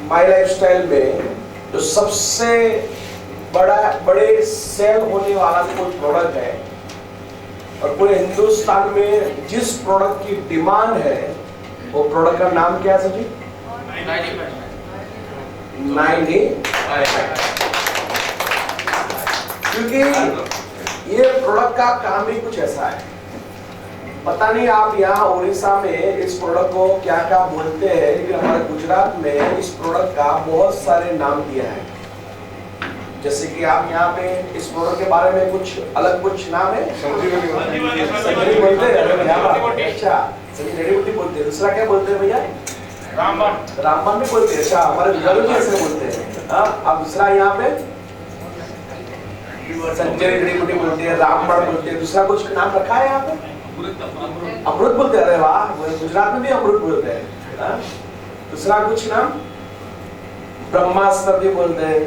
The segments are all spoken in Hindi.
माय लाइफस्टाइल में जो सबसे बड़े सेल होने वाला कोई प्रोडक्ट है और पूरे हिंदुस्तान में जिस प्रोडक्ट की डिमांड है वो प्रोडक्ट का नाम क्या है सर जी? 95। क्योंकि ये प्रोडक्ट का काम ही कुछ ऐसा है, पता नहीं आप यहाँ उड़ीसा में इस प्रोडक्ट को क्या क्या बोलते हैं, लेकिन हमारे गुजरात में इस प्रोडक्ट का बहुत सारे नाम दिया है। जैसे कि आप यहाँ पे इस प्रोडक्ट के बारे में कुछ अलग कुछ नाम है, संजीवनी बोलते हैं। अच्छा, संजीवनी बोलते हैं। दूसरा क्या बोलते हैं भैया? रामबाण भी बोलते हैं। अच्छा, हमारे गुजरात में ऐसे बोलते हैं। अब दूसरा यहाँ पे संजीवनी बोलते हैं, रामबाण बोलते हैं। दूसरा कुछ नाम रखा है यहाँ पे? अमृत बोलते हैं। अरे वाह, गुजरात में भी अमृत बोलते हैं। दूसरा कुछ नाम ब्रह्मास्त्र भी बोलते हैं।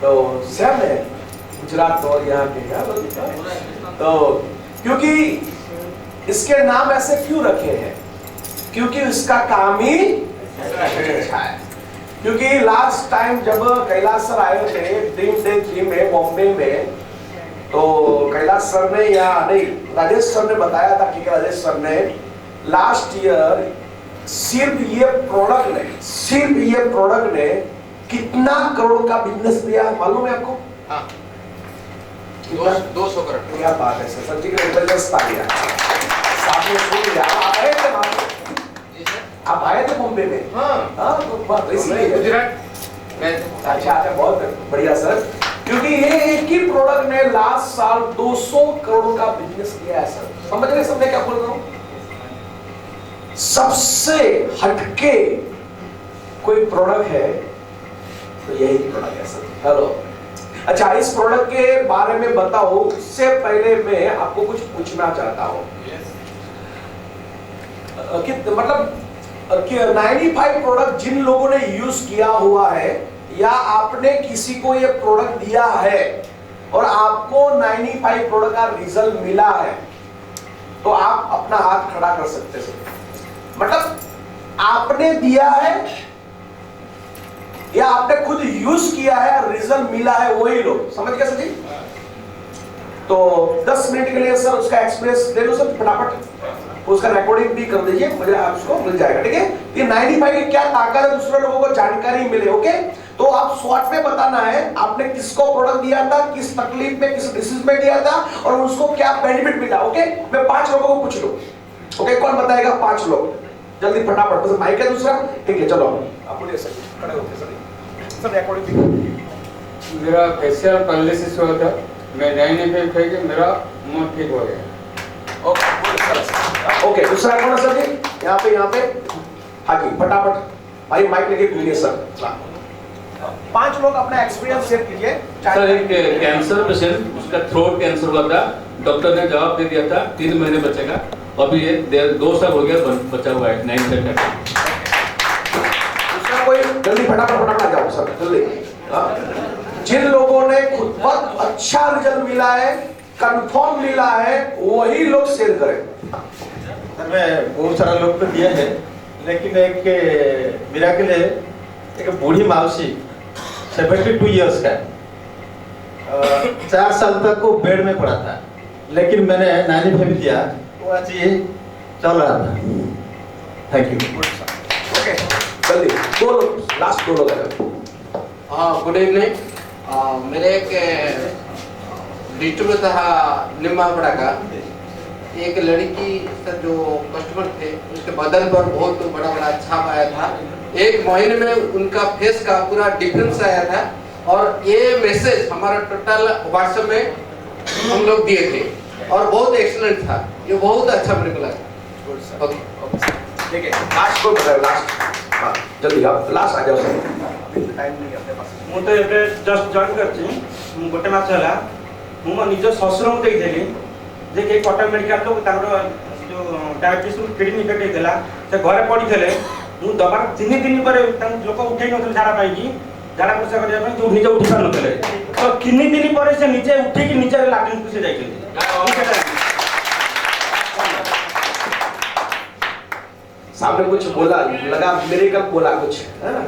तो सेम है गुजरात और यहाँ के क्या बोलते हैं। तो क्योंकि इसके नाम ऐसे क्यों रखे हैं? क्योंकि इसका काम ही अच्छा है। क्योंकि लास्ट टाइम जब कैलाश सर आए थे ड्रीम डे 3 में बॉम्बे में, तो कैलाश सर ने या नहीं राजेश सर ने बताया था कि राजेश सर ने लास्ट ईयर सिर्फ ये प्रोडक्ट ने कितना करोड़ का बिजनेस दिया मालूम है आपको? हाँ, 200 करोड़। क्या बात है सर जी का जबरदस्त आ गया। सामने सुन लिया। आप आए थे मुंबई में? हाँ, तो इसलिए गुजरात में। अच्छा, बहुत बढ़िया सर। क्योंकि ये एक ही प्रोडक्ट ने लास्ट साल 200 करोड़ का बिजनेस किया है सर। समझ रहे सब मैं क्या बोल रहा हूं? सबसे हटके कोई प्रोडक्ट है तो यही प्रोडक्ट है सर। हेलो, अच्छा, इस प्रोडक्ट के बारे में बताओ। उससे पहले मैं आपको कुछ पूछना चाहता हूं। मतलब 95 प्रोडक्ट जिन लोगों ने यूज किया हुआ है या आपने किसी को ये प्रोडक्ट दिया है और आपको 95 प्रोडक्ट का रिजल्ट मिला है, तो आप अपना हाथ खड़ा कर सकते हैं। मतलब आपने दिया है या आपने खुद यूज किया है, रिजल्ट मिला है, वही लोग। समझ गए सर जी? तो 10 मिनट के लिए सर उसका एक्सप्रेस दे लो सर फटाफट, उसका रिकॉर्डिंग भी कर दीजिए, मुझे आपको मिल जाएगा। ठीक है? ये 95 की क्या ताकत है, दूसरे लोगों को जानकारी मिले। ओके, तो आप शॉर्ट में बताना है आपने किसको प्रोडक्ट दिया था, किस तकलीफ में, किस डिसीज में दिया था और उसको क्या बेनिफिट मिला। ओके, मैं 5 लोगों को पूछ लूं। ओके, कौन बताएगा? 5 लोग जल्दी फटाफट। बस माइक है दूसरा। ठीक है, चलो आप बोलिए सर, खड़े होके सर रिकॉर्डिंग भी। मेरा फेशियल पैरालिसिस हुआ था, मैं 95 थे कि मेरा मुंह ठीक हो गया। ओके, दूसरा कौन है सर जी? यहाँ पे हाँ जी, फटाफट भाई माइक लेके बोलिए सर। 5 लोग अपना एक्सपीरियंस शेयर कीजिए। सर, एक कैंसर पेशेंट, उसका थ्रोट कैंसर हुआ था। डॉक्टर ने जवाब दे दिया था 3 महीने बचेगा, अभी ये 2 साल हो गया बचा हुआ है 95 का। दूसरा कोई जल्दी फटाफट आ जाओ सर जल्दी। जिन लोगों ने खुद बहुत अच्छा रिजल्ट मिला है, कंफर्म मिला है, वही लोग शेयर करें। सर मैं बहुत सारा लोग को दिया है, लेकिन एक मिराकल है। एक बूढ़ी मावसी 72 इयर्स का 4 साल तक वो बेड में पड़ा था, लेकिन मैंने 95 दिया तो आज ये चल रहा था। Thank you. ओके, जल्दी 2 लोग, लास्ट 2 लोग आ। हाँ, गुड इवनिंग। मेरे एक डिस्ट्रीब्यूटर था निम्बापड़ा का, एक लड़की सर जो कस्टमर थे उसके बदन पर बहुत बड़ा छाप आया था। 1 महीने में उनका फेस का पूरा डिफरेंस आया था और ये मैसेज हमारा टोटल व्हाट्सएप में हम लोग दिए थे और बहुत एक्सीलेंट था। ये बहुत अच्छा मेरे को लगा। ओके, ठीक है, लास्ट को बताओ। लास्ट, हाँ जल्दी आप लास्ट आ जाओ सर, टाइम नहीं अपने पास। ମୁଁ ତ ଏବେ ଜଷ୍ଟ ଜଏନ୍ କରିଛି। ମୁଁ ଗୋଟେ ମାସ ହେଲା ମୁଁ ମୋ ନିଜ ଶ୍ୱଶୁରଙ୍କୁ ଦେଇଥିଲି ଯେ କି କଟକ ମେଡ଼ିକାଲରୁ ତାଙ୍କର ଯେଉଁ ଡାଇବେଟିସ୍ କିଡ଼ନୀ ଇଫେକ୍ଟ ହେଇଥିଲା, ସେ ଘରେ ପଡ଼ିଥିଲେ। ମୁଁ ଦବାର 3 ଦିନ ପରେ ତାଙ୍କୁ ଲୋକ ଉଠେଇ ନଥିଲେ ଝାଡ଼ା ପାଇକି, ଝାଡ଼ା ପରିସ୍ରା କରିବା ପାଇଁ, ଯେଉଁ ନିଜେ ଉଠି ପାରୁନଥିଲେ। ତ 3 ଦିନ ପରେ ସେ ନିଜେ ଉଠିକି ନିଜେ ଲାଟ୍ରିନ୍କୁ ସେ ଯାଇଛନ୍ତି। आपने कुछ बोला, लगा मिरेकल बोला कुछ, है ना?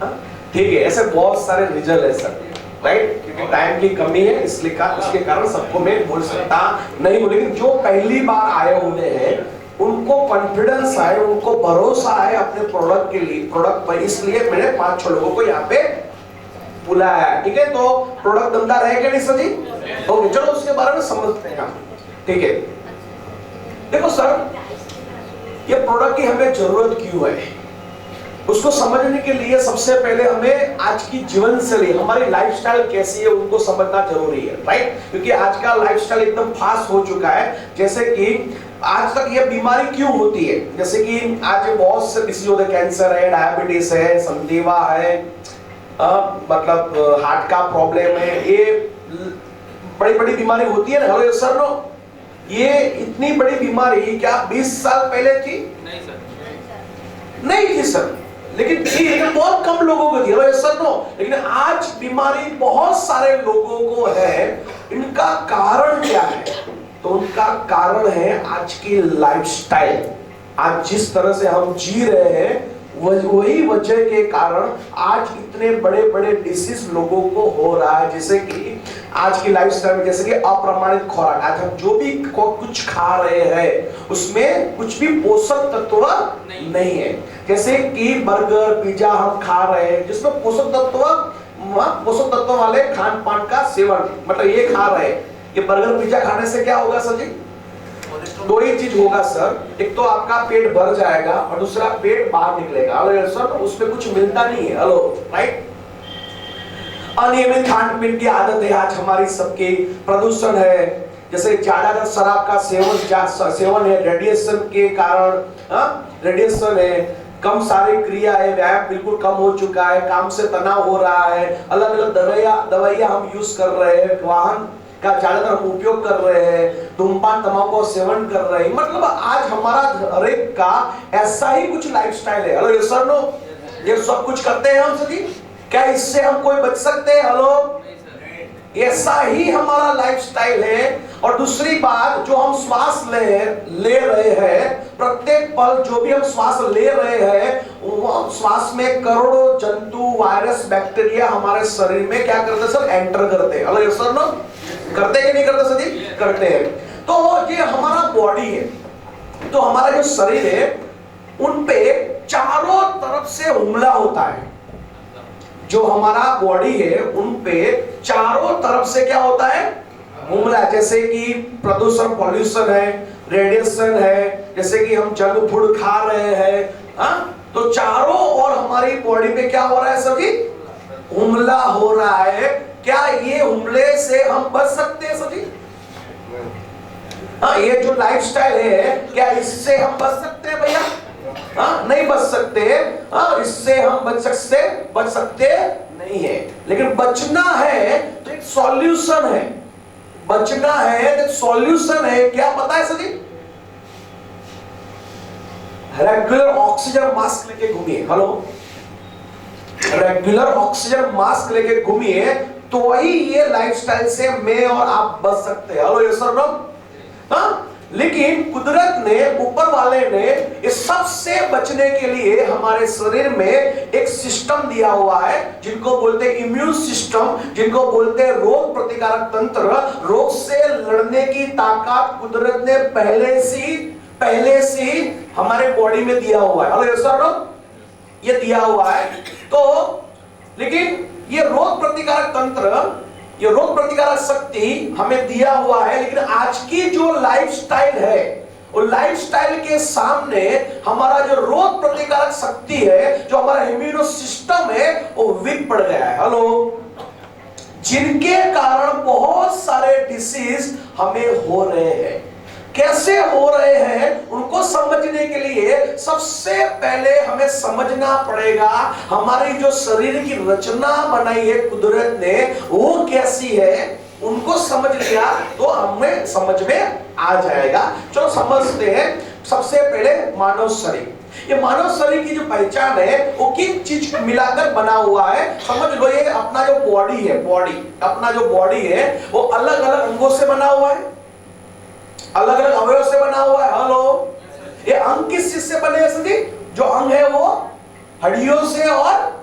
हाँ? ठीक है, ऐसे बहुत सारे रिजल्ट है सर, राइट? क्योंकि टाइम की कमी है, इसलिए उसके कारण सबको मैं बोल सकता नहीं हूँ, लेकिन जो पहली बार आए हुए हैं उनको कॉन्फिडेंस है, उनको भरोसा है अपने प्रोडक्ट के लिए, प्रोडक्ट पर, इसलिए मैंने 5-6 लोगों को यहाँ पे बुलाया। ठीक है, तो प्रोडक्ट दमदार है क्या नहीं सर जी? ओके, चलो उसके बारे में समझते हैं हम। ठीक है, देखो सर, ये प्रोडक्ट की हमें जरूरत क्यों है, उसको समझने के लिए सबसे पहले हमें आज की जीवन शैली, हमारी लाइफस्टाइल कैसी है उनको समझना जरूरी है, राइट? क्योंकि आज का लाइफस्टाइल एकदम फास्ट हो चुका है। जैसे कि आज तक ये बीमारी क्यों होती है, जैसे कि आज बहुत से डिसीज होते हैं, कैंसर है, डायबिटीज है, संधिवा है, मतलब हार्ट का प्रॉब्लम है, ये बड़ी बड़ी बीमारी होती है ना। हेलो सर, नो, ये इतनी बड़ी बीमारी क्या 20 साल पहले थी? नहीं सर, नहीं थी सर, लेकिन थी, लेकिन बहुत कम लोगों को थी। हेलो सर, नो, लेकिन आज बीमारी बहुत सारे लोगों को है। इनका कारण क्या है? तो उनका कारण है आज की लाइफस्टाइल। आज जिस तरह से हम जी रहे हैं वही वजह के कारण आज इतने बड़े बड़े डिसीज लोगों को हो रहा है। जैसे कि आज की लाइफस्टाइल में, जैसे कि अप्रमाणित खुराक, आज हम जो भी कुछ खा रहे हैं उसमें कुछ भी पोषक तत्व नहीं है। जैसे कि बर्गर, पिज्जा हम खा रहे हैं जिसमें पोषक तत्व वाले खान पान का सेवन, मतलब ये खा रहे हैं। ये बर्गर पिज्जा खाने से क्या होगा सर जी? दो ही चीज होगा सर, एक तो आपका पेट भर जाएगा और दूसरा पेट बाहर निकलेगा। हेलो सर, उसमें कुछ मिलता नहीं है। Hello, right? अनियमित खान पीन की आदत है आज हमारी सबकी, प्रदूषण है, जैसे ज्यादातर शराब का सेवन है, रेडिएशन के कारण, रेडिएशन है, कम शारीरिक क्रिया है, व्यायाम बिल्कुल कम हो चुका है, काम से तनाव हो रहा है, अलग अलग दवाइयां हम यूज कर रहे हैं, वाहन का ज्यादातर हम उपयोग कर रहे हैं, धूमपान तंबाकू सेवन कर रहे हैं। मतलब आज हमारा हर एक का ऐसा ही कुछ लाइफस्टाइल है। हेलो सर, नो, ये सब कुछ करते हैं हम सभी, क्या इससे हम कोई बच सकते हैं? हेलो, ऐसा ही हमारा लाइफस्टाइल है। और दूसरी बात, जो हम श्वास ले रहे हैं, प्रत्येक पल जो भी हम श्वास ले रहे हैं, वो श्वास में करोड़ों जंतु, वायरस, बैक्टीरिया हमारे शरीर में क्या करते हैं सर? एंटर करते हैं। हेलो सर, नो, करते कि नहीं करते सर जी? करते हैं। तो ये हमारा बॉडी है, तो हमारा जो शरीर है उन पे चारों तरफ से हमला होता है। जो हमारा बॉडी है उन पे चारों तरफ से क्या होता है? हमला। जैसे कि प्रदूषण, पॉल्यूशन है, रेडिएशन है, जैसे कि हम जंक फूड खा रहे हैं, तो चारों ओर हमारी बॉडी पे क्या हो रहा है सर जी? हमला हो रहा है। क्या ये हमले से हम बच सकते हैं सर जी? ये जो लाइफस्टाइल है, क्या इससे हम बच सकते हैं भैया? नहीं बच सकते। इससे हम बच सकते नहीं है। लेकिन बचना है तो एक सॉल्यूशन है, बचना है तो सॉल्यूशन है। क्या पता है सर जी? रेगुलर ऑक्सीजन मास्क लेके घूमिए। हेलो, रेगुलर ऑक्सीजन मास्क लेके घूमिए, तो ही ये लाइफस्टाइल से मैं और आप बच सकते हैं। हेलो, ये सर नो, लेकिन कुदरत ने, ऊपर वाले ने इस सब से बचने के लिए हमारे शरीर में एक सिस्टम दिया हुआ है, जिनको बोलते हैं इम्यून सिस्टम, जिनको बोलते हैं रोग प्रतिकारक तंत्र। रोग से लड़ने की ताकत कुदरत ने पहले से ही हमारे बॉडी में दिया हुआ है। हेलो सर, ये दिया हुआ है। तो लेकिन ये रोग प्रतिकारक तंत्र, ये रोग प्रतिकारक शक्ति हमें दिया हुआ है, लेकिन आज की जो लाइफस्टाइल है, वो लाइफस्टाइल के सामने हमारा जो रोग प्रतिकारक शक्ति है, जो हमारा इम्यूनो सिस्टम है, वो वीक पड़ गया है। हेलो, जिनके कारण बहुत सारे डिसीज हमें हो रहे हैं। कैसे हो रहे हैं उनको समझने के लिए सबसे पहले हमें समझना पड़ेगा हमारी जो शरीर की रचना बनाई है कुदरत ने, वो कैसी है। उनको समझ लिया तो हमें समझ में आ जाएगा। चलो समझते हैं। सबसे पहले मानव शरीर। ये मानव शरीर की जो पहचान है वो किन चीज मिलाकर बना हुआ है, समझ लो। ये अपना जो बॉडी है, अपना जो बॉडी है वो अलग अलग अंगों से बना हुआ है, अलग अलग अवयव से बना हुआ है। हेलो, ये अंग किस चीज से बने हैं सर जी? जो अंग है वो हड्डियों से और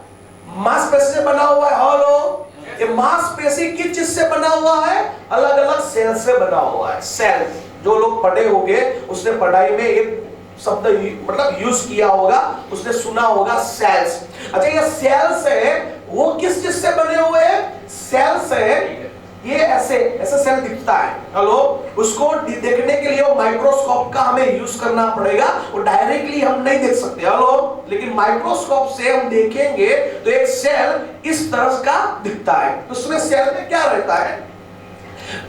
मांसपेशी से बना हुआ है। हेलो, ये मांसपेशी किस चीज से बना हुआ है? अलग अलग सेल से बना हुआ है। सेल, जो लोग पढ़े होंगे उसने पढ़ाई में एक शब्द मतलब यूज किया होगा, उसने सुना होगा सेल्स। अच्छा, ये सेल्स है वो किस चीज से बने हुए हैं? सेल्स है ये ऐसे ऐसे सेल दिखता है। हेलो, उसको देखने के लिए वो माइक्रोस्कोप का हमें यूज करना पड़ेगा, वो डायरेक्टली हम नहीं देख सकते। हेलो, लेकिन माइक्रोस्कोप से हम देखेंगे तो एक सेल इस तरह का दिखता है। उसमें सेल में क्या रहता है?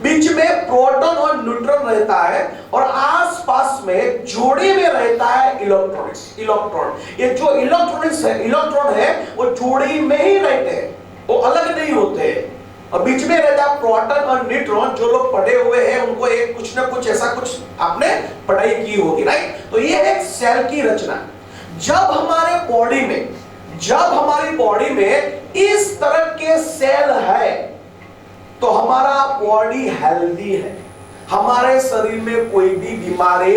बीच में प्रोटॉन और न्यूट्रॉन रहता है और आसपास में जोड़े में रहता है इलेक्ट्रॉन्स। इलेक्ट्रॉन, ये जो इलेक्ट्रॉनिक्स है, इलेक्ट्रॉन है वो जोड़ी में ही रहते हैं, वो अलग नहीं होते हैं। और बीच में रहता है प्रोटॉन और न्यूट्रॉन। जो लोग पढ़े हुए हैं उनको एक कुछ ना कुछ ऐसा कुछ आपने पढ़ाई की होगी, राइट? तो ये है सेल की रचना। जब हमारे बॉडी में इस तरह के सेल है तो हमारा बॉडी हेल्दी है, हमारे शरीर में कोई भी बीमारी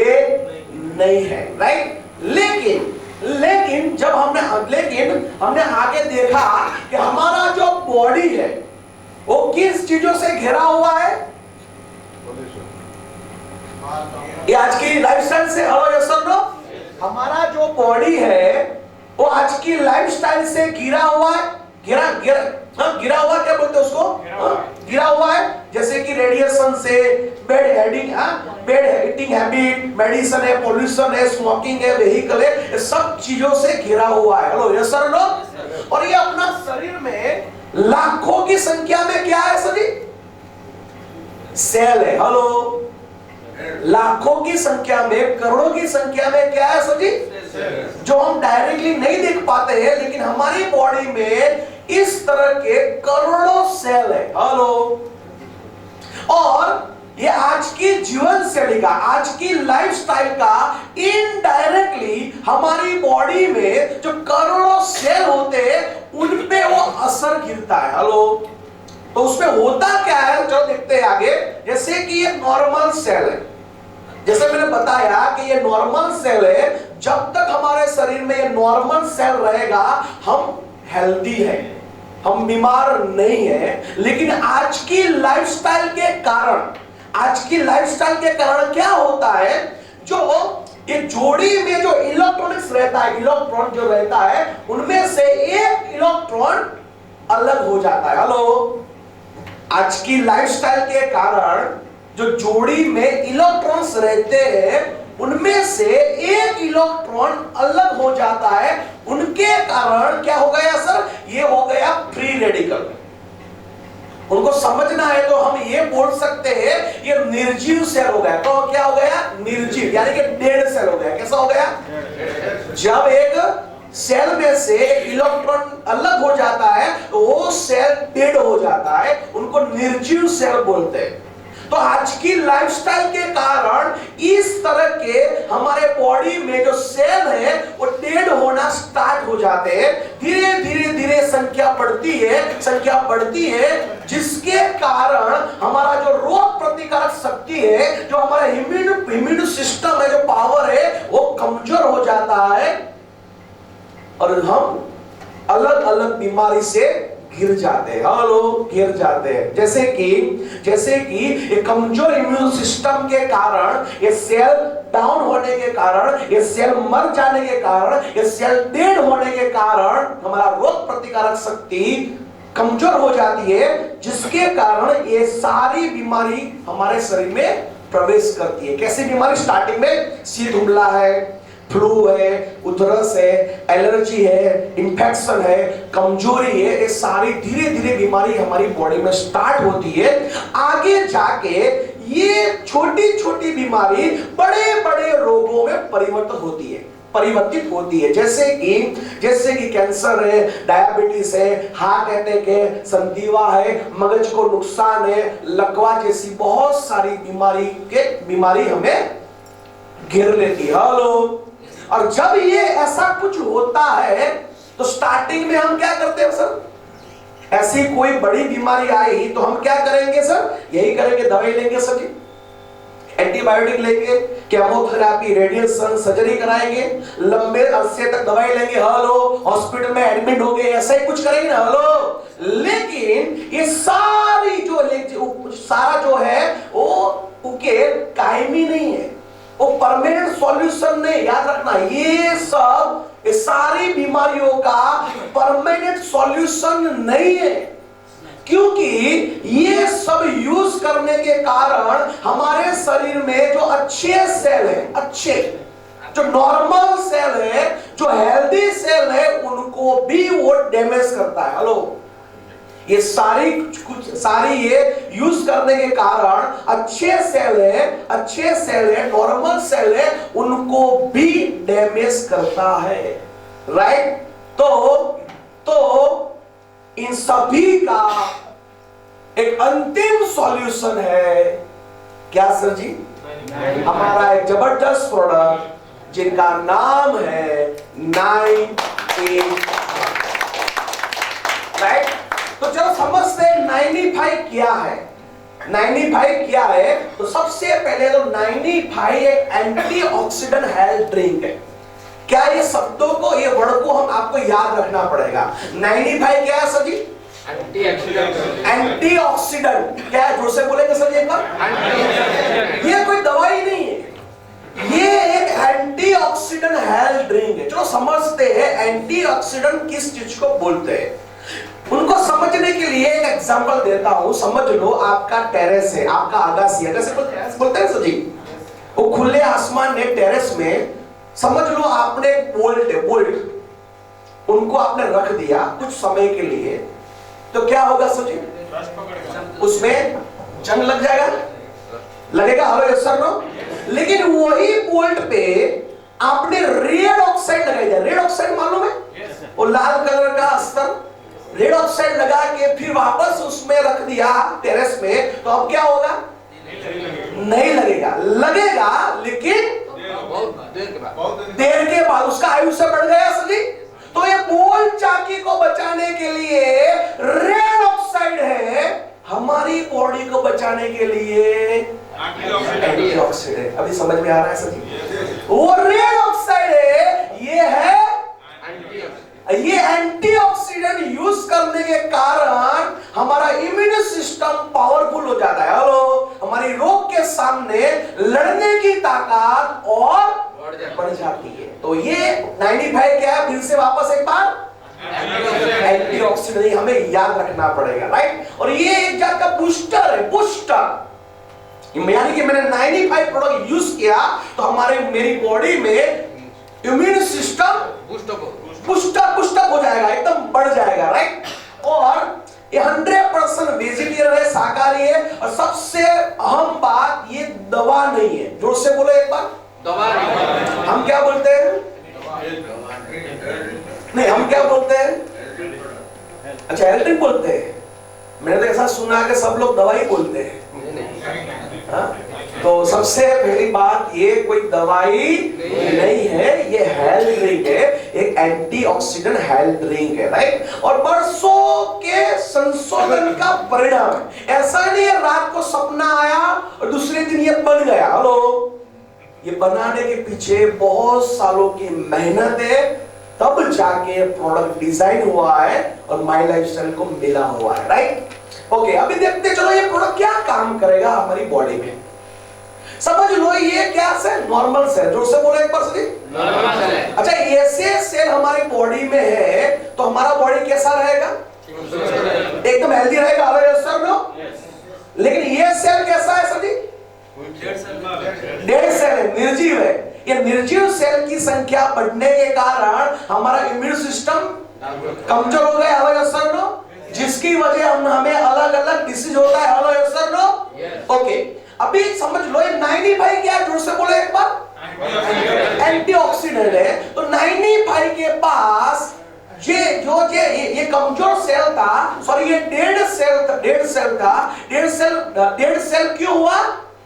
नहीं है, राइट? लेकिन जब हमने आगे देखा कि हमारा जो बॉडी है वो किस चीजों से घिरा हुआ है? ये आज की लाइफस्टाइल से। हेलो, यस और नो? हमारा जो बॉडी है वो आज की लाइफस्टाइल से घिरा हुआ है। गिरा हुआ क्या बोलते हैं उसको? गिरा हुआ है। जैसे कि रेडिएशन से, बेड ईटिंग हैबिट, मेडिसिन है, पॉल्यूशन है, स्मोकिंग है, व्हीकल है, ये सब चीजों से घिरा हुआ है। हेलो, यस और नो? और ये अपना शरीर में लाखों की संख्या में क्या है सभी? सेल है। हेलो, लाखों की संख्या में, करोड़ों की संख्या में क्या है सभी? जो हम डायरेक्टली नहीं देख पाते हैं, लेकिन हमारी बॉडी में इस तरह के करोड़ों सेल है। हेलो, और ये आज की जीवन शैली का, आज की लाइफस्टाइल का इनडायरेक्टली हमारी बॉडी में जो करोड़ों सेल होते हैं उनपे वो असर गिरता है। हेलो, तो उसमें होता क्या है जो देखते हैं आगे। जैसे कि ये नॉर्मल सेल है, जैसे मैंने बताया कि ये नॉर्मल सेल है। जब तक हमारे शरीर में ये नॉर्मल सेल रहेगा हम हेल्दी है, हम बीमार नहीं है। लेकिन आज की लाइफस्टाइल के कारण क्या होता है? जो ये जोड़ी में जो इलेक्ट्रॉनिक्स रहता है, इलेक्ट्रॉन जो रहता है, उनमें से एक इलेक्ट्रॉन अलग हो जाता है। हेलो, आज की लाइफस्टाइल के कारण जो जोड़ी में इलेक्ट्रॉन्स रहते हैं उनमें से एक इलेक्ट्रॉन अलग हो जाता है। उनके कारण क्या हो गया सर? ये हो गया फ्री रेडिकल। उनको समझना है तो हम ये बोल सकते हैं ये निर्जीव सेल हो गया। तो क्या हो गया? निर्जीव, यानी कि डेड सेल हो गया। कैसा हो गया? जब एक सेल में से इलेक्ट्रॉन अलग हो जाता है तो वो सेल डेड हो जाता है, उनको निर्जीव सेल बोलते हैं। तो आज की लाइफस्टाइल के कारण इस तरह के हमारे बॉडी में जो सेल है वो डेड होना स्टार्ट हो जाते हैं। धीरे संख्या बढ़ती है, जिसके कारण हमारा जो रोग प्रतिकारक शक्ति है, जो हमारा इम्यून सिस्टम है, जो पावर है, वो कमजोर हो जाता है और हम अलग अलग बीमारी से गिर जाते हैं। हेलो, गिर जाते हैं। जैसे कि ये कमजोर इम्यून सिस्टम के कारण, ये सेल डाउन होने के कारण, ये सेल मर जाने के कारण, ये सेल डेड होने के कारण हमारा रोग प्रतिकारक शक्ति कमजोर हो जाती है, जिसके कारण ये सारी बीमारी हमारे शरीर में प्रवेश करती है। कैसी बीमारी? स्टार्टिंग में शीत उबला है, फ्लू है, उधरस है, एलर्जी है, इंफेक्शन है, कमजोरी है, ये सारी धीरे बीमारी हमारी बॉडी में स्टार्ट होती है। आगे जाके ये छोटी बीमारी बड़े रोगों में परिवर्तित होती है। जैसे कि कैंसर है, डायबिटीज है, हार्ट अटैक है, संधिवा है, मगज को नुकसान है, लकवा जैसी बहुत सारी बीमारी हमें घेर लेती है। हेलो, और जब ये ऐसा कुछ होता है तो स्टार्टिंग में हम क्या करते हैं सर? ऐसी कोई बड़ी बीमारी आई तो हम क्या करेंगे सर? यही करेंगे, दवाई लेंगे सर जी। एंटीबायोटिक लेंगे, केमोथेरेपी, रेडिएशन, सर्जरी कराएंगे, लंबे अरसे तक दवाई लेंगे, हेलो हॉस्पिटल में एडमिट हो गए, ऐसा ही कुछ करेंगे ना, हेलो। लेकिन ये सारी सारा जो है वो उके कायमी नहीं है, वो परमानेंट सॉल्यूशन नहीं, याद रखना। ये सारी बीमारियों का परमानेंट सॉल्यूशन नहीं है, क्योंकि ये सब यूज करने के कारण हमारे शरीर में जो अच्छे सेल है, अच्छे जो नॉर्मल सेल है, जो हेल्दी सेल है, उनको भी वो डैमेज करता है। हेलो, ये सारी ये यूज करने के कारण अच्छे सेल है, नॉर्मल सेल है, उनको भी डैमेज करता है, राइट। तो इन सभी का एक अंतिम सॉल्यूशन है, क्या सर जी? हमारा एक जबरदस्त प्रोडक्ट जिनका नाम है 9A, राइट। तो जब समझते हैं 9A क्या है, 9A क्या है, तो सबसे पहले तो 9A एक एंटीऑक्सीडेंट हेल्थ ड्रिंक है। क्या ये शब्दों को, ये वर्ड को हम आपको याद रखना पड़ेगा। 9A क्या है सर जी? एंटीऑक्सीडेंट। क्या है, जोर से बोलेंगे सर जी एक बार? ये कोई दवाई नहीं है, ये एक एंटीऑक्सीडेंट हेल्थ ड्रिंक है। चलो समझते हैं एंटीऑक्सीडेंट किस चीज को बोलते हैं। उनको समझने के लिए एक एग्जांपल देता हूं। समझ लो आपका टेरेस है, आपका आगासी, कैसे बोलते हैं सर जी, वो खुले आसमान ने टेरेस में, समझ लो आपने बोल्ट उनको आपने रख दिया कुछ समय के लिए, तो क्या होगा सर जी? उसमें जंग लग जाएगा, लगेगा, हेलो यस सर नो। लेकिन वही बोल्ट पे आपने रेड ऑक्साइड लगाई दिया, रेड ऑक्साइड मालूम है, वो लाल कलर का अस्तर, रेड ऑक्साइड लगा के फिर वापस उसमें रख दिया टेरेस में, तो अब क्या होगा? नहीं लगेगा, लगेगा लेकिन देर के बाद उसका आयुष्य बढ़ गया सर जी। तो ये बोल्ट चाकी को बचाने के लिए रेड ऑक्साइड है, हमारी बॉडी को बचाने के लिए एंटीऑक्सीडेंट है। अभी समझ में आ रहा है सर जी? वो रेड ऑक्साइड है, ये एंटीऑक्सीडेंट यूज करने के कारण हमारा इम्यून सिस्टम पावरफुल हो जाता है। हेलो, हमारी रोग के सामने लड़ने की ताकत और बढ़ जाती है। तो ये 95 क्या है, फिर से वापस एक बार एंटीऑक्सीडेंट, हमें याद रखना पड़ेगा, राइट। और ये एक जात का बूस्टर है, बूस्टर, यानी कि मैंने 95 प्रोडक्ट यूज किया तो मेरी बॉडी में इम्यून सिस्टम पुष्टअप हो जाएगा, एकदम बढ़ जाएगा, राइट। और ये 100% वेजिटेरियन है, शाकाहारी है, और सबसे अहम बात ये दवा नहीं है। जोर से बोलो एक बार, दवा नहीं। हम क्या बोलते हैं? नहीं, हम क्या बोलते हैं? अच्छा, हेल्थ ड्रिंक बोलते हैं। मैंने तो ऐसा सुना कि सब लोग दवाई बोलते हैं। तो सबसे पहली बात, ये कोई दवाई नहीं है, ये हेल्थ ड्रिंक है, एक एंटीऑक्सीडेंट हेल्थ ड्रिंक है, राइट। और बरसों के संशोधन का परिणाम है। ऐसा नहीं है रात को सपना आया और दूसरे दिन ये बन गया। हेलो, ये बनाने के पीछे बहुत सालों की मेहनत है, तब जाके प्रोडक्ट डिजाइन हुआ है और माय लाइफस्टाइल को मिला हुआ है, राइट। ओके, अभी देखते चलो ये प्रोडक्ट क्या काम करेगा हमारी बॉडी में। समझ लो ये क्या सेल, नॉर्मल सेल, जोर से बोलो एक बार सही, नॉर्मल सेल। अच्छा, ऐसे सेल हमारी बॉडी में है तो हमारा बॉडी कैसा रहेगा? एकदम हेल्दी रहेगा, हेलो सर नो। लेकिन ये सेल कैसा है सर जी? डेड सेल है, निर्जीव है। ये निर्जीव सेल की संख्या बढ़ने के कारण हमारा इम्यून सिस्टम कमजोर हो गया, हेलो सर नो, जिसकी वजह हमें अलग अलग डिसीज होता है, हेलो सर नो। ओके, अभी समझ लो ये 95 क्या है, जोर से बोलो एक बार, एंटीऑक्सीडेंट है। तो 95 के पास ये कमजोर सेल था, सॉरी ये डेड सेल क्यों हुआ?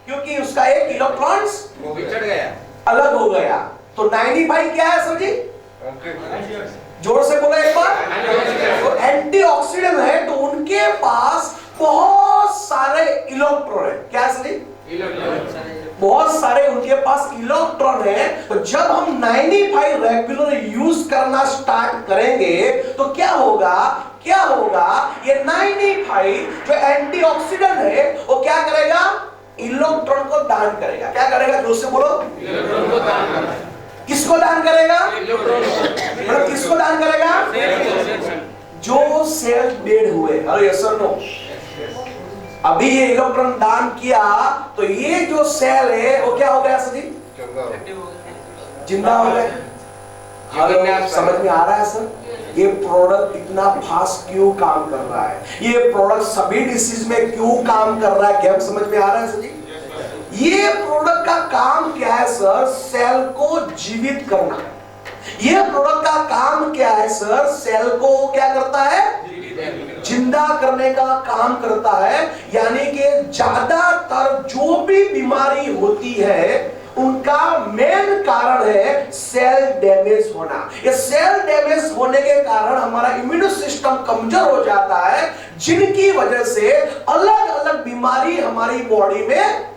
क्योंकि उसका एक इलेक्ट्रॉन्स बिछड़ गया, अलग हो गया। तो 95 क्या है सर जी? जोर से बोला एक बार, तो एंटीऑक्सीडेंट है, तो उनके पास बहुत सारे इलेक्ट्रॉन है। क्या सर जी? बहुत सारे उनके पास इलेक्ट्रॉन है। तो जब हम 95 रेगुलर यूज करना स्टार्ट करेंगे तो क्या होगा, क्या होगा, ये 95 जो एंटीऑक्सीडेंट है वो क्या करेगा, इलेक्ट्रॉन को दान करेगा। क्या करेगा, जोर से बोलो, इलेक्ट्रॉन को दान करना है। किसको दान करेगा, इलेक्ट्रॉन किसको दान करेगा, जो सेल डेड हुए। अरे यस और नो, अभी ये इलेक्ट्रॉन दान किया तो ये जो सेल है वो क्या हो गया सर जी, जिंदा हो गए। समझ में आ रहा है सर, ये प्रोडक्ट इतना फास्ट क्यों काम कर रहा है, ये प्रोडक्ट सभी डिसीज में क्यों काम कर रहा है, क्या समझ में आ रहा है सर जी। ये प्रोडक्ट का काम क्या है सर, सेल को जीवित करना। ये प्रोडक्ट का काम क्या है सर, सेल को क्या करता है, जिंदा करने का काम करता है। यानी कि ज्यादातर जो भी बीमारी होती है उनका मेन कारण है सेल डैमेज होना। ये सेल डैमेज होने के कारण हमारा इम्यून सिस्टम कमजोर हो जाता है, जिनकी वजह से अलग अलग बीमारी हमारी बॉडी में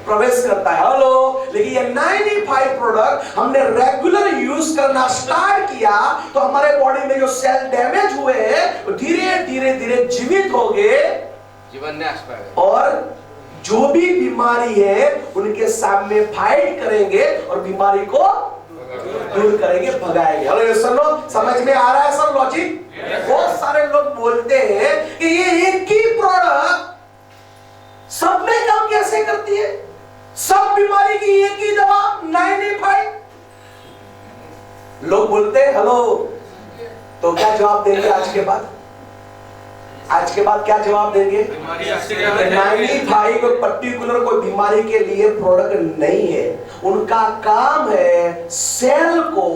प्रवेश करता है। हेलो, लेकिन ये 95 प्रोडक्ट हमने रेगुलर यूज करना स्टार्ट किया तो हमारे बॉडी में जो सेल डैमेज हुए हैं वो धीरे धीरे धीरे जीवित हो गए, जीवन न्यास पाएगा, और जो भी बीमारी है उनके सामने फाइट करेंगे और बीमारी को दूर करेंगे, भगाएंगे। हेलो सुनो, समझ में आ रहा है सब लॉजिक। बहुत सारे लोग बोलते हैं कि ये एक ही प्रोडक्ट सब में काम कैसे करती है, सब बीमारी की एक ही दवा 95। लोग बोलते हैं हेलो, तो क्या जवाब देंगे आज के बाद, आज के बाद क्या जवाब देंगे, 95 कोई पर्टिकुलर कोई बीमारी के लिए प्रोडक्ट नहीं है, उनका काम है सेल को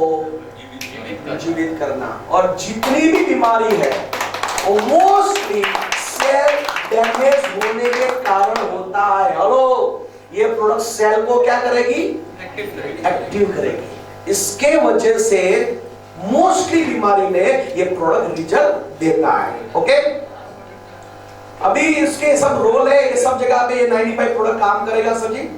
जीवित करना। और जितनी भी बीमारी है वो मोस्टली सेल डैमेज होने के कारण होता है। हेलो, ये प्रोडक्ट सेल को क्या करेगी, एक्टिव करेगी। इसके वजह से मोस्टली बीमारी में ये प्रोडक्ट रिजल्ट देता है। ओके, अभी इसके सब रोल है, ये सब जगह पे ये 95 प्रोडक्ट काम करेगा सर जी।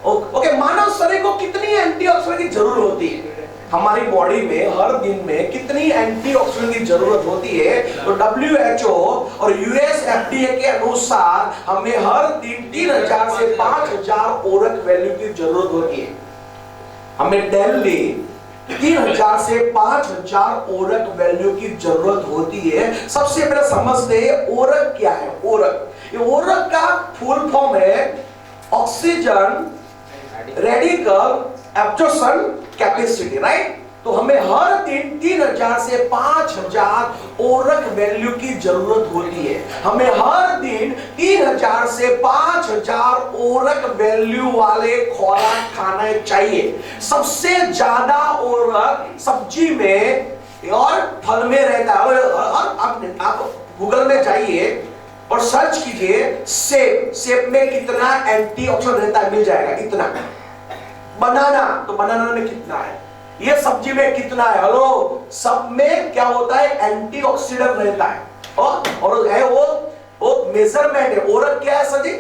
ओके, मानव शरीर को कितनी एंटीऑक्सीडेंट की जरूरत होती है, हमारी बॉडी में हर दिन में कितनी एंटीऑक्सीडेंट की जरूरत होती है, तो WHO और US FDA के अनुसार हमें हर दिन 3000 से 5000 ओरक वैल्यू की जरूरत होती है। हमें डेली 3000 से 5000 ओरक वैल्यू की जरूरत होती है। सबसे पहले समझते हैं ओरक क्या है। ओरक, ये ओरक का फुल फॉर्म है oxygen radical absorption capacity, right. तो हमें हर दिन 3000 से 5000 ओरक वैल्यू की जरूरत होती है। हमें हर दिन 3000 से 5000 ओरक वैल्यू वाले खुराक खाना चाहिए। सबसे ज्यादा ओरक सब्जी में और फल में रहता है। और आप गूगल में जाइए और सर्च कीजिए सेब, सेब में कितना एंटीऑक्सीडेंट रहता है, मिल जाएगा इतना। बनाना, तो बनाना में कितना है, ये सब्जी में कितना है। हेलो, सब में क्या होता है, एंटीऑक्सीडेंट रहता है। और है वो मेजरमेंट है। ओरक क्या है सर जी,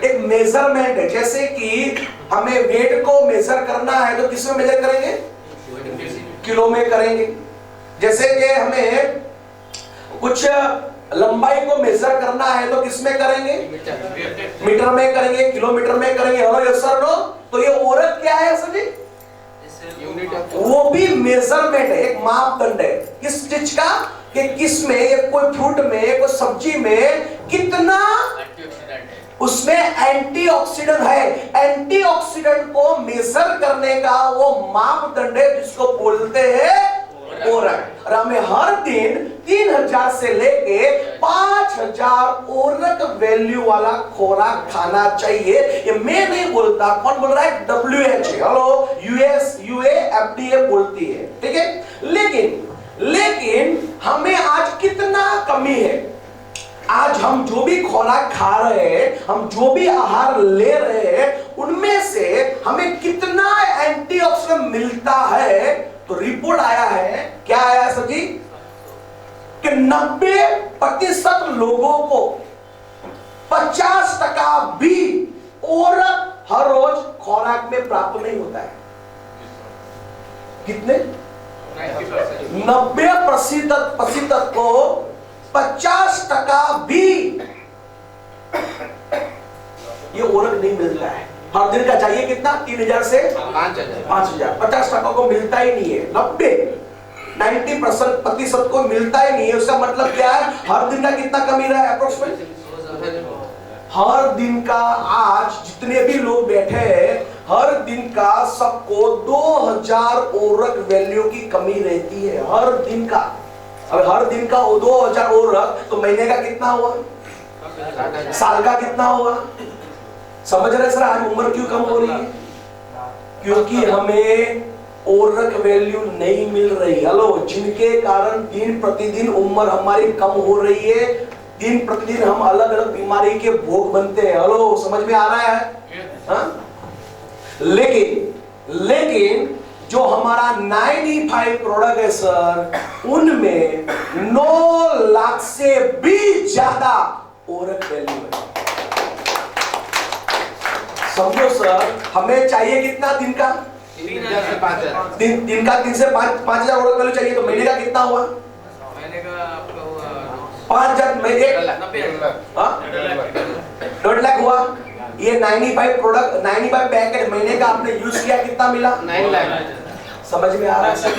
एक मेजरमेंट है। जैसे कि हमें वेट को मेजर करना है तो किस में मेजर करेंगे, किलो में करेंगे। जैसे कि हमें कुछ लंबाई को मेजर करना है तो किस में करेंगे, मीटर में करेंगे, किलोमीटर में करेंगे। हेलो यस सर नो, तो ये ओरक क्या है सर जी, वो भी मेजरमेंट है, एक मापदंड है। किस चीज का, कि किस में, कोई फ्रूट में, कोई सब्जी में कितना उसमें एंटीऑक्सीडेंट है। एंटीऑक्सीडेंट को मेजर करने का वो मापदंड है जिसको बोलते हैं ओरक। और हमें हर दिन 3000 से लेके 5000 ओरक वैल्यू वाला खुराक खाना चाहिए। ये मैं नहीं बोलता, कौन बोल रहा है, WHO, hello, US UA FDA बोलती है, ठीक है। लेकिन हमें आज कितना कमी है। आज हम जो भी खुराक खा रहे हैं, हम जो भी आहार ले रहे हैं, उनमें से हमें कितना एंटीऑक्सीडेंट मिलता है। तो रिपोर्ट आया है, क्या आया है सर जी, कि 90% लोगों को 50% भी ओरक हर रोज खुराक में प्राप्त नहीं होता है। कितने 90% को 50% भी ये ओरक नहीं मिलता है। हर दिन का चाहिए कितना? 3000 से 5000। 50% को मिलता ही नहीं है। 90% को मिलता ही नहीं है। उसका मतलब क्या है? हर दिन का कितना कमी रहा है अप्रोक्सीमेट? हर दिन का आज जितने भी लोग बैठे हैं, हर दिन का सबको 2000 ओरक वैल्यू की कमी रहती है। हर दिन का। अब हर दिन का 2000 ओरक तो महीने का कितना हुआ? साल का कितना हुआ? समझ रहे सर? आज उम्र क्यों कम हो रही है? क्योंकि हमें ओरक वैल्यू नहीं मिल रही। हेलो, जिनके कारण दिन प्रतिदिन उम्र हमारी कम हो रही है, दिन प्रतिदिन हम अलग अलग बीमारी के भोग बनते हैं। हेलो, समझ में आ रहा है? हाँ? लेकिन जो हमारा 95 प्रोडक्ट है सर, उनमें 9 लाख से भी ज्यादा ओरक वैल्यू है। समझो सर, हमें चाहिए कितना दिन का? 3000 से 5000। दिन का 3 से 5000 ओरक वैल्यू चाहिए, तो महीने का कितना हुआ? महीने का आपका हुआ 5000 में 1.5 लाख हुआ। ये 95 प्रोडक्ट, 95 पैकेट महीने का आपने यूज किया, कितना मिला? 9 लाख। समझ में आ रहा है सर?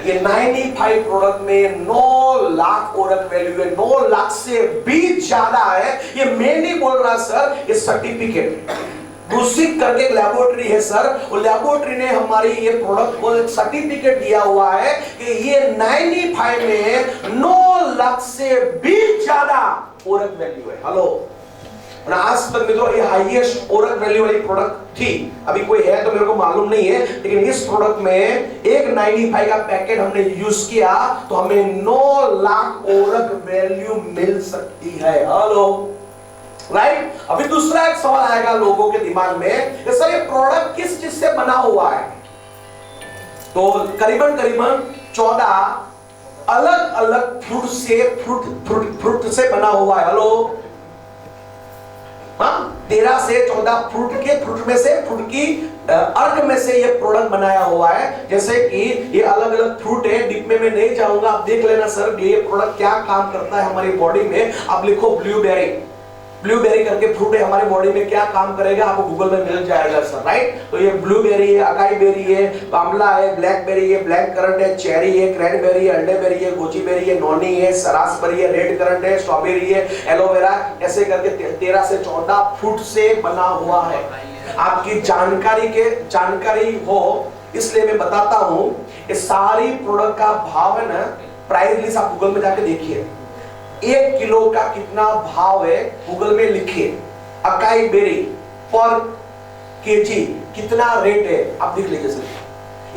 ये 95 प्रोडक्ट में 9 लाख ओरक वैल्यू है। 9 लाख से भी ज्यादा है। ये मैं नहीं बोल रहा सर, ये सर्टिफिकेट दूषित करके एक लेबोरेटरी है सर, वो लेबोरेटरी ने हमारी ये प्रोडक्ट को एक सर्टिफिकेट दिया हुआ है कि ये 95 में 9 लाख से भी ज्यादा ओरक वैल्यू है। हेलो, आज तक मित्रों ये हाईएस्ट ओरक वैल्यू वाली प्रोडक्ट थी। अभी कोई है तो मेरे को मालूम नहीं है, लेकिन इस प्रोडक्ट में एक 95 का पैकेट हमने यूज किया तो हमें 9 लाख ओरक वैल्यू मिल सकती है। Hello, right? अभी दूसरा एक सवाल आएगा लोगों के दिमाग में कि सर ये प्रोडक्ट किस चीज से बना हुआ है? तो करीबन 14 अलग अलग फ्रूट से बना हुआ है। हेलो, हाँ, 13 से 14 फ्रूट में से, फ्रूट की अर्क में से ये प्रोडक्ट बनाया हुआ है। जैसे कि ये अलग अलग फ्रूट है, डिब्बे में नहीं जाऊंगा, आप देख लेना सर ये प्रोडक्ट क्या काम करता है हमारी बॉडी में। आप लिखो ब्लूबेरी करके फ्रूट है हमारी बॉडी में, क्या काम करेगा आपको गूगल में मिल जाएगा सर, राइट? तो ये ब्लूबेरी है, अकाई बेरी है, आंवला है, ब्लैकबेरी है, ब्लैक करंट है, चेरी है, क्रैनबेरी है, अल्डेबेरी है, गोजीबेरी है, नॉनी है, रास्पबेरी है, रेड करंट है, स्ट्रॉबेरी है, एलोवेरा, ऐसे करके 13 से 14 फ्रूट से बना हुआ है। आपकी जानकारी हो इसलिए मैं बताता हूं। इस सारी प्रोडक्ट का भाव है ना, प्राइस लिस्ट आप गूगल में जाके देखिए। 1 किलो का कितना भाव है गूगल में लिखिए। अकाई बेरी पर केजी कितना रेट है आप देख लीजिए सर।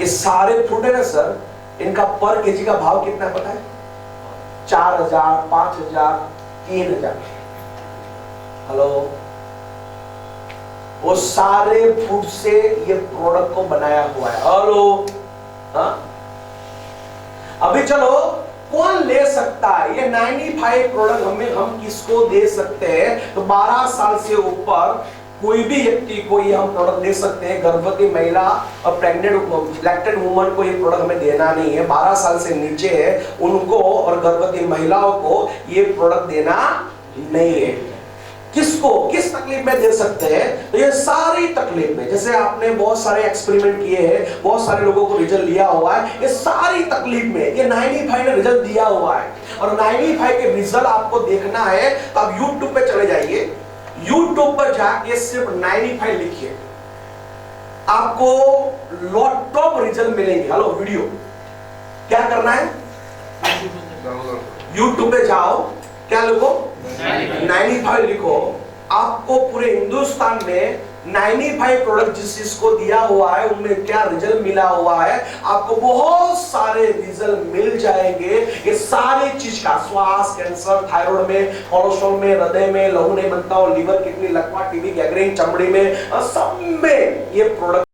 ये सारे फ्रूट है ना सर, इनका पर केजी का भाव कितना है पता है? 4000, 5000, 3000। हेलो, वो सारे फ्रूट से ये प्रोडक्ट को बनाया हुआ है। हेलो, हाँ? अभी चलो कौन ले सकता है ये 95 प्रोडक्ट? हम किसको दे सकते हैं? तो 12 साल से ऊपर कोई भी व्यक्ति को ये हम प्रोडक्ट दे सकते हैं। गर्भवती महिला और प्रेग्नेंट लैक्टेड वुमन को ये प्रोडक्ट हमें देना नहीं है। 12 साल से नीचे है उनको और गर्भवती महिलाओं को ये प्रोडक्ट देना नहीं है। किसको किस तकलीफ में दे सकते हैं? तो ये सारी तकलीफ में, जैसे आपने बहुत सारे एक्सपेरिमेंट किए हैं, बहुत सारे लोगों को रिजल्ट लिया हुआ है, ये सारी तकलीफ में ये 95 ने रिजल्ट दिया हुआ है। और 95 के रिजल्ट आपको देखना है तो आप YouTube पे चले जाइए। YouTube पर जाके सिर्फ 95 लिखिए, आपको लॉट ऑफ रिजल्ट मिलेंगे। हेलो, वीडियो क्या करना है? YouTube पे जाओ, क्या लिखो? 95 लिखो। आपको पूरे हिंदुस्तान में 95 प्रोडक्ट जिस चीज को दिया हुआ है उनमें क्या रिजल्ट मिला हुआ है, आपको बहुत सारे रिजल्ट मिल जाएंगे। ये सारी चीज का, श्वास, कैंसर, थायराइड में, कोलेस्ट्रॉल में, हृदय में, लहू नहीं बनता और लीवर, किडनी, लकवा, टीबी, गैंग्रीन, चमड़ी में, सब में ये प्रोडक्ट